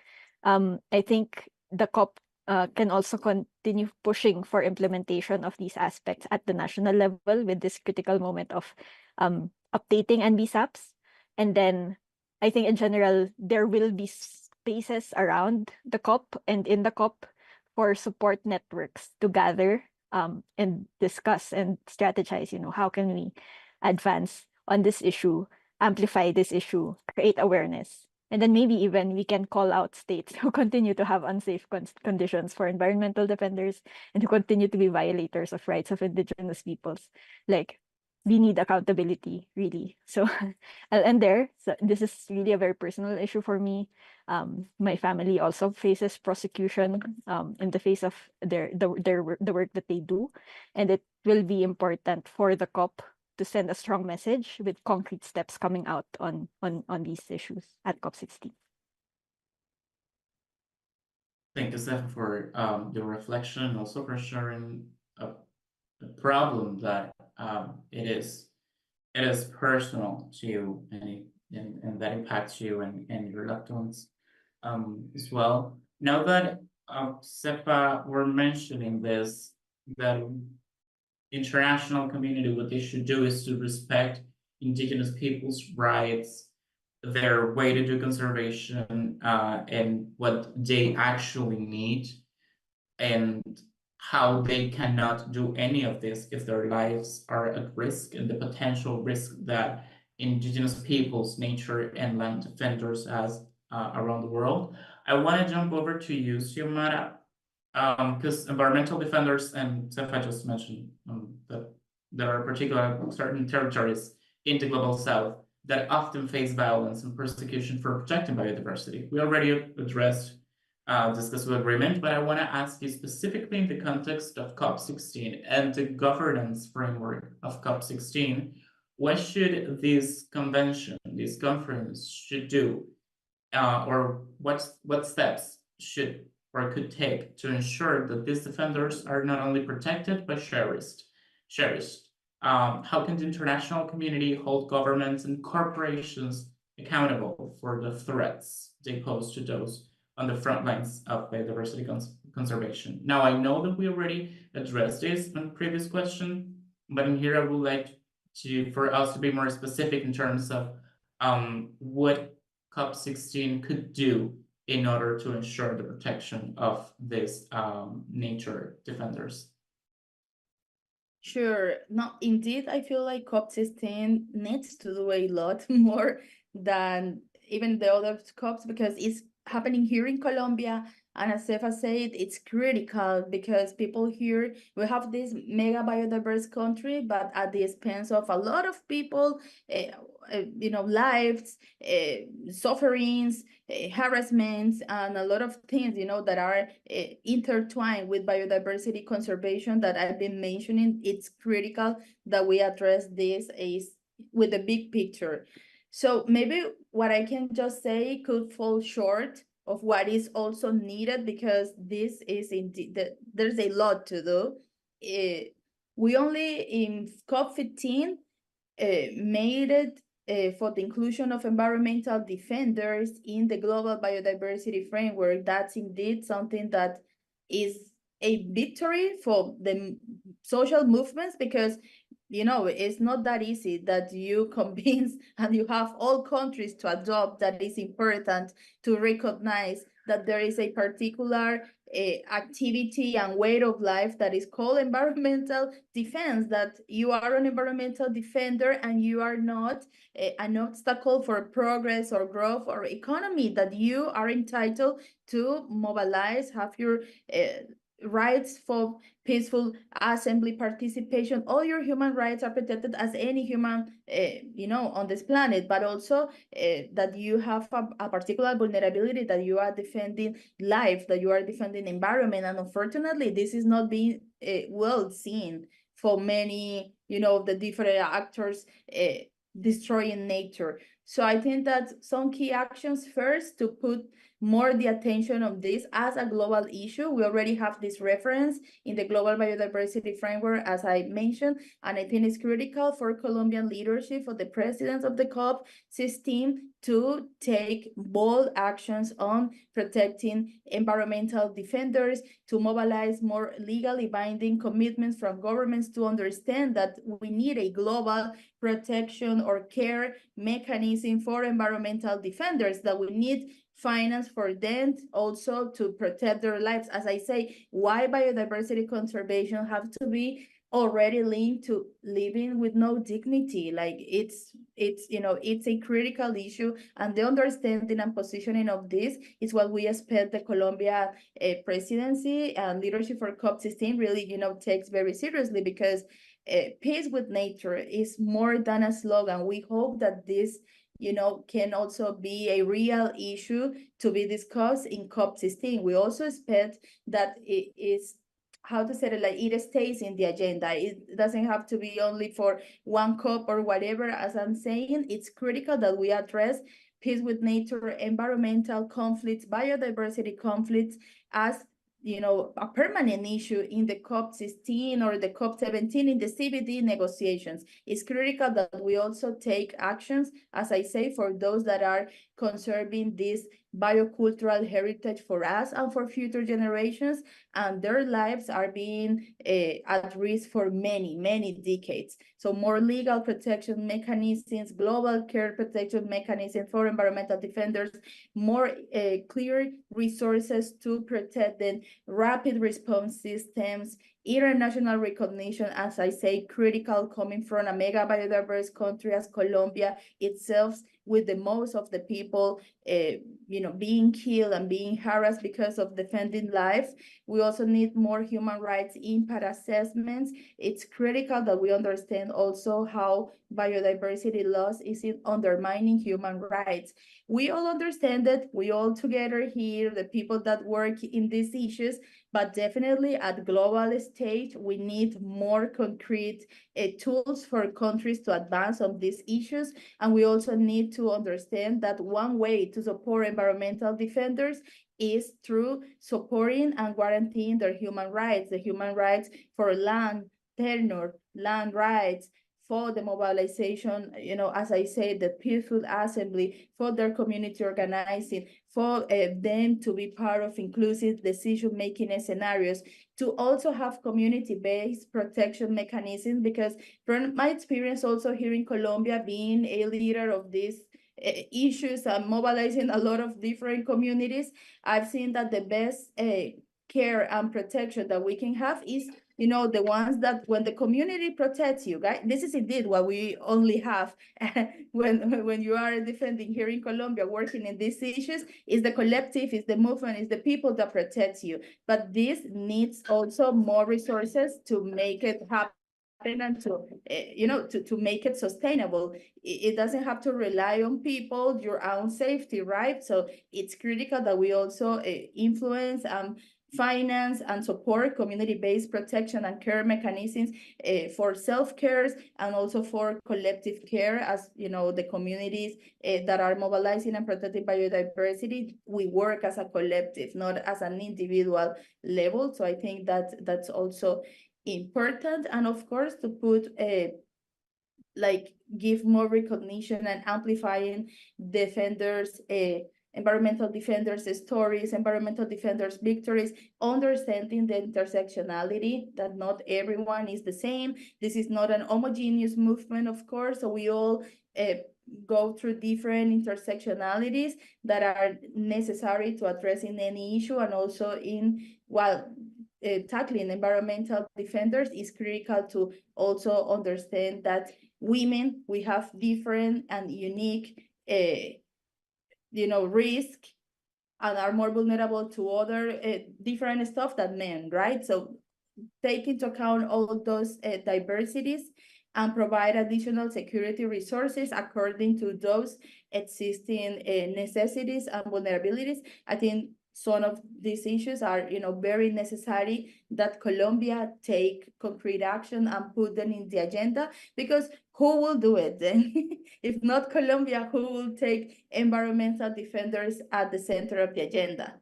I think the COP can also continue pushing for implementation of these aspects at the national level with this critical moment of updating NBSAPs. And then I think in general, there will be spaces around the COP and in the COP for support networks to gather and discuss and strategize, how can we advance on this issue, amplify this issue, create awareness. And then maybe even we can call out states who continue to have unsafe conditions for environmental defenders and who continue to be violators of rights of indigenous peoples. Like, we need accountability, really. So I'll end there. So this is really a very personal issue for me. My family also faces prosecution in the face of the work that they do. And it will be important for the COP to send a strong message with concrete steps coming out on these issues at COP16. Thank you, Steph, for your reflection, and also for sharing a problem that it is personal to you, and that impacts you and your loved ones as well. Now that Josefa were mentioning this, that international community, what they should do is to respect indigenous people's rights, their way to do conservation, and what they actually need, and how they cannot do any of this if their lives are at risk, and the potential risk that indigenous peoples, nature, and land defenders has around the world. I want to jump over to you, Xiomara, because environmental defenders, and Josefa just mentioned that there are particular certain territories in the global south that often face violence and persecution for protecting biodiversity. We already addressed this Escazú agreement, but I want to ask you specifically in the context of COP16 and the governance framework of COP16, what should this convention, this conference should do, or what steps should or could take to ensure that these defenders are not only protected but cherished? How can the international community hold governments and corporations accountable for the threats they pose to those on the front lines of biodiversity conservation. Now, I know that we already addressed this on the previous question, but in here I would like for us to be more specific in terms of what COP16 could do in order to ensure the protection of these nature defenders. Sure. No, indeed, I feel like COP16 needs to do a lot more than even the other COPs, because it's happening here in Colombia. And as Josefa said, it's critical because people here, we have this mega biodiverse country, but at the expense of a lot of people, lives, sufferings, harassments, and a lot of things, that are intertwined with biodiversity conservation that I've been mentioning. It's critical that we address this with the big picture. So maybe what I can just say could fall short of what is also needed, because this is indeed, there's a lot to do. We only in COP15 made it for the inclusion of environmental defenders in the global biodiversity framework. That's indeed something that is a victory for the social movements, because it's not that easy that you convince and you have all countries to adopt that it's important to recognize that there is a particular activity and way of life that is called environmental defense, that you are an environmental defender and you are not an obstacle for progress or growth or economy, that you are entitled to mobilize, have your rights for peaceful assembly participation. All your human rights are protected as any human, on this planet, but also that you have a particular vulnerability, that you are defending life, that you are defending environment. And unfortunately, this is not being well seen for many, the different actors destroying nature. So I think that some key actions first, to put more the attention on this as a global issue. We already have this reference in the Global Biodiversity Framework, as I mentioned, and I think it's critical for Colombian leadership, for the presidents of the COP16 to take bold actions on protecting environmental defenders, to mobilize more legally binding commitments from governments to understand that we need a global protection or care mechanism for environmental defenders, that we need finance for them also to protect their lives. As I say, why biodiversity conservation have to be already linked to living with no dignity? Like it's a critical issue, and the understanding and positioning of this is what we expect the Colombia presidency and leadership for COP16 really takes very seriously, because peace with nature is more than a slogan. We hope that this can also be a real issue to be discussed in COP16. We also expect that it is, how to say it, like it stays in the agenda. It doesn't have to be only for one COP or whatever. As I'm saying, it's critical that we address peace with nature, environmental conflicts, biodiversity conflicts as a permanent issue in the COP16 or the COP17 in the CBD negotiations. It's critical that we also take actions, as I say, for those that are conserving this biocultural heritage for us and for future generations, and their lives are being at risk for many, many decades. So more legal protection mechanisms, global care protection mechanisms for environmental defenders, more clear resources to protect them, rapid response systems, international recognition, as I say, critical, coming from a mega biodiverse country as Colombia itself, with the most of the people being killed and being harassed because of defending life. We also need more human rights impact assessments. It's critical that we understand also how biodiversity loss is undermining human rights. We all understand that, we all together here, the people that work in these issues, but definitely at global stage, we need more concrete tools for countries to advance on these issues. And we also need to understand that one way to support environmental defenders is through supporting and guaranteeing their human rights, the human rights for land tenure, land rights, for the mobilization, as I said, the peaceful assembly, for their community organizing, for them to be part of inclusive decision-making scenarios, to also have community-based protection mechanisms, because from my experience also here in Colombia, being a leader of these issues and mobilizing a lot of different communities, I've seen that the best care and protection that we can have is the ones that when the community protects you, guys, this is indeed what we only have when you are defending here in Colombia, working in these issues, is the collective, is the movement, is the people that protects you. But this needs also more resources to make it happen and to make it sustainable. It doesn't have to rely on people, your own safety, right? So it's critical that we also influence finance and support community-based protection and care mechanisms for self-care and also for collective care, as the communities that are mobilizing and protecting biodiversity, we work as a collective, not as an individual level. So I think that that's also important. And of course, to put give more recognition and amplifying defenders, environmental defenders' stories, environmental defenders' victories, understanding the intersectionality, that not everyone is the same. This is not an homogeneous movement, of course, so we all go through different intersectionalities that are necessary to addressing any issue, and also tackling environmental defenders is critical to also understand that women, we have different and unique risk and are more vulnerable to other different stuff than men, right? So take into account all those diversities and provide additional security resources according to those existing necessities and vulnerabilities. I think some of these issues are, very necessary that Colombia take concrete action and put them in the agenda, because who will do it then? If not Colombia, who will take environmental defenders at the center of the agenda?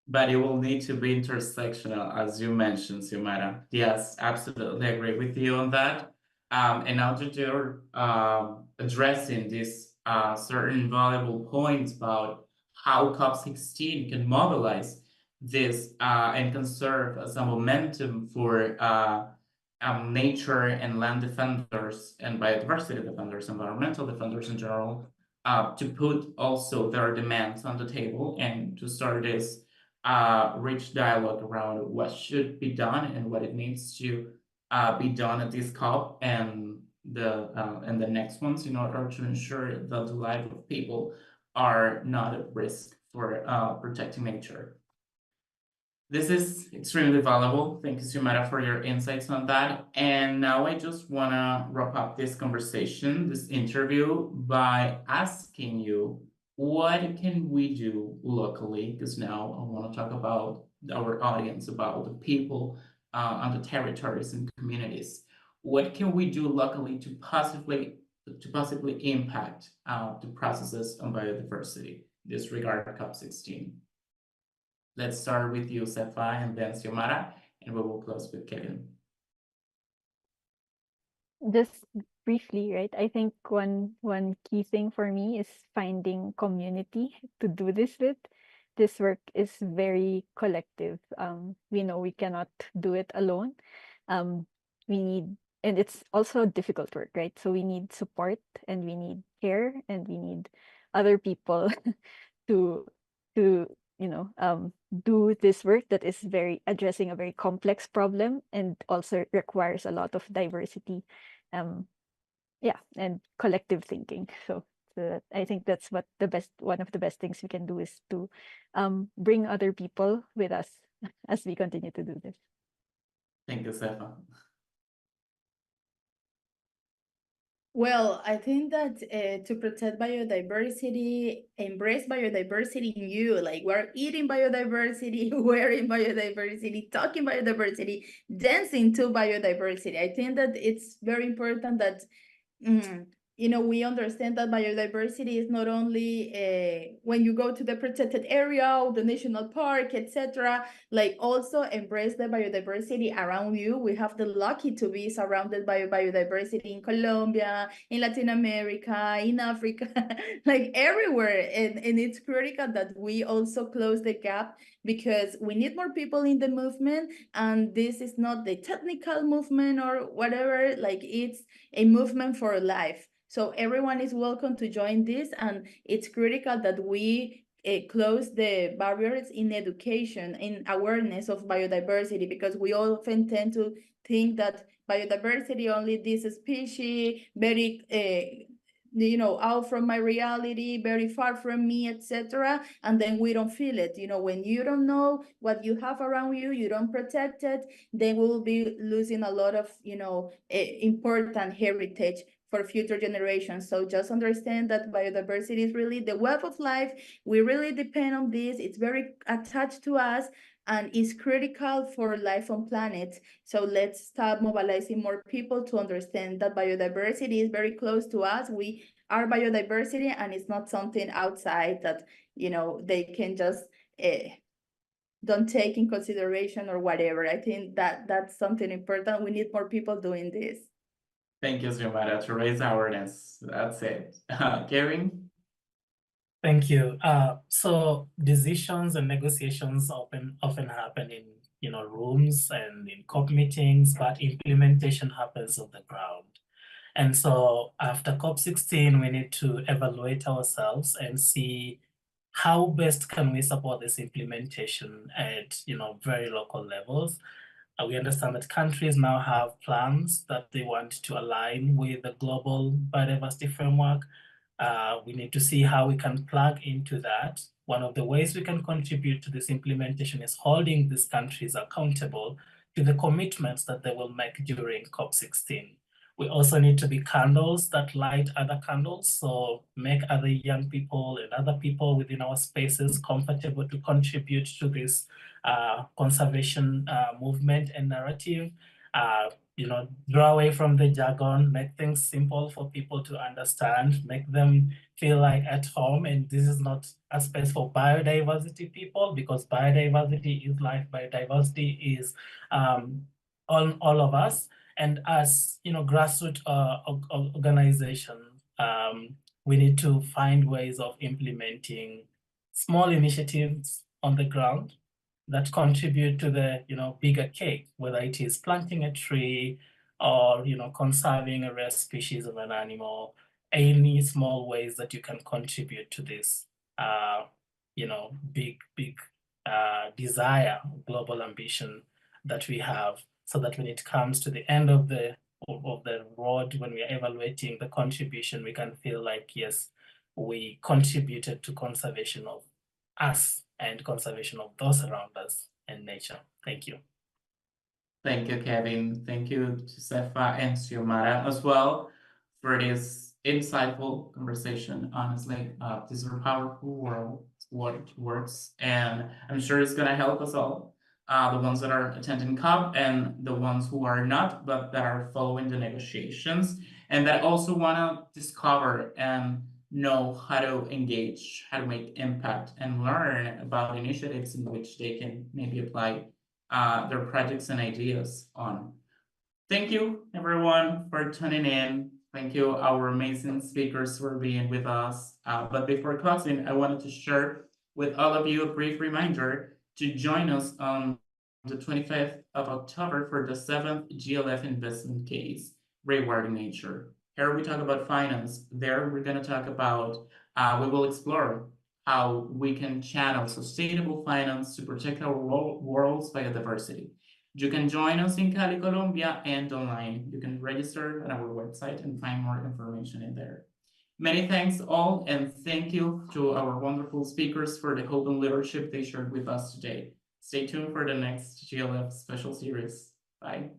But it will need to be intersectional, as you mentioned, Xiomara. Yes, absolutely agree with you on that. And now that you're addressing these certain valuable points about how COP16 can mobilize this and conserve as a momentum for nature and land defenders and biodiversity defenders, environmental defenders in general, to put also their demands on the table and to start this rich dialogue around what should be done and what it needs to be done at this COP and the next ones, in order to ensure that the lives of people are not at risk for protecting nature. This is extremely valuable. Thank you, Xiomara, for your insights on that. And now I just want to wrap up this conversation, this interview, by asking you, what can we do locally? Because now I want to talk about our audience, about the people on the territories and communities. What can we do locally to possibly impact the processes on biodiversity? This regard COP16. Let's start with you, Josefa, and then Xiomara, and we will close with Kevin. Just briefly, right? I think one key thing for me is finding community to do this with. This work is very collective. We know we cannot do it alone. We need, and it's also difficult work, right? So we need support, and we need care, and we need other people to do this work that is addressing a very complex problem, and also requires a lot of diversity, and collective thinking. So I think that's one of the best things we can do, is to bring other people with us as we continue to do this. Thank you, Josefa. Well, I think that to protect biodiversity, embrace biodiversity in you, like we're eating biodiversity, wearing biodiversity, talking biodiversity, dancing to biodiversity. I think that it's very important that we understand that biodiversity is not only when you go to the protected area or the national park, etc. Like also embrace the biodiversity around you. We have the lucky to be surrounded by biodiversity in Colombia, in Latin America, in Africa, like everywhere. And it's critical that we also close the gap, because we need more people in the movement. And this is not the technical movement or whatever, like it's a movement for life. So everyone is welcome to join this, and it's critical that we close the barriers in education, in awareness of biodiversity, because we often tend to think that biodiversity only this species, very out from my reality, very far from me, etc. And then we don't feel it. When you don't know what you have around you, you don't protect it, then we will be losing a lot of important heritage for future generations. So just understand that biodiversity is really the web of life. We really depend on this. It's very attached to us and is critical for life on planet. So let's start mobilizing more people to understand that biodiversity is very close to us. We are biodiversity, and it's not something outside that they can just don't take in consideration or whatever. I think that's something important. We need more people doing this. Thank you, Xiomara, to raise awareness. That's it. Kevin? Thank you. So decisions and negotiations often happen in rooms and in COP meetings, but implementation happens on the ground. And so after COP16, we need to evaluate ourselves and see how best can we support this implementation at very local levels. We understand that countries now have plans that they want to align with the global biodiversity framework. We need to see how we can plug into that. One of the ways we can contribute to this implementation is holding these countries accountable to the commitments that they will make during COP16. We also need to be candles that light other candles, so make other young people and other people within our spaces comfortable to contribute to this conservation movement and narrative. Draw away from the jargon, make things simple for people to understand, make them feel like at home. And this is not a space for biodiversity people, because biodiversity is life, biodiversity is all of us. And as grassroots organizations, we need to find ways of implementing small initiatives on the ground that contribute to the bigger cake, whether it is planting a tree or conserving a rare species of an animal. Any small ways that you can contribute to this big desire, global ambition that we have, so that when it comes to the end of the road, when we are evaluating the contribution, we can feel like, yes, we contributed to conservation of us and conservation of those around us and nature. Thank you. Thank you, Kevin. Thank you, Josefa and Xiomara as well for this insightful conversation. Honestly, these are powerful words, and I'm sure it's gonna help us all, the ones that are attending COP and the ones who are not, but that are following the negotiations, and that also wanna discover and know how to engage, how to make impact, and learn about initiatives in which they can maybe apply their projects and ideas on. Thank you, everyone, for tuning in. Thank you, our amazing speakers, for being with us. But before closing, I wanted to share with all of you a brief reminder to join us on the 25th of October for the 7th GLF Investment Case, Rewarding Nature. Here we talk about finance. There we're going to talk about, we will explore how we can channel sustainable finance to protect our world's biodiversity. You can join us in Cali, Colombia, and online. You can register on our website and find more information in there. Many thanks all, and thank you to our wonderful speakers for the hope and leadership they shared with us today. Stay tuned for the next GLF special series. Bye.